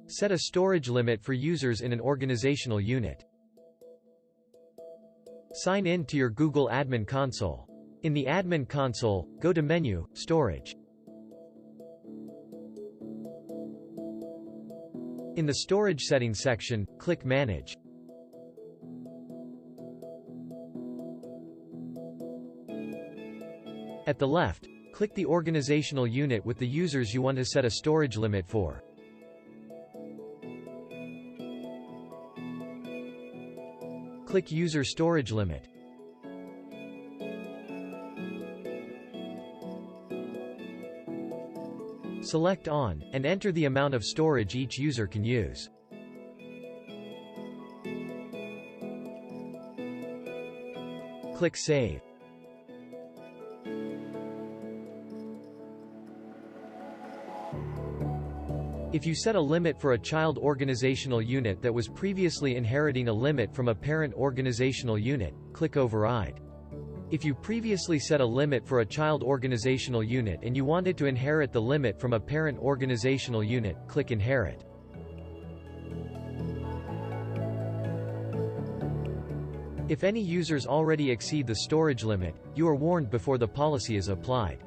Set a storage limit for users in an organizational unit. Sign in to your Google Admin Console. In the Admin Console, go to Menu, Storage. In the Storage Settings section, click Manage. At the left, click the organizational unit with the users you want to set a storage limit for. Click User Storage Limit. Select On, and enter the amount of storage each user can use. Click Save. If you set a limit for a child organizational unit that was previously inheriting a limit from a parent organizational unit, click Override. If you previously set a limit for a child organizational unit and you wanted to inherit the limit from a parent organizational unit, click Inherit. If any users already exceed the storage limit, you are warned before the policy is applied.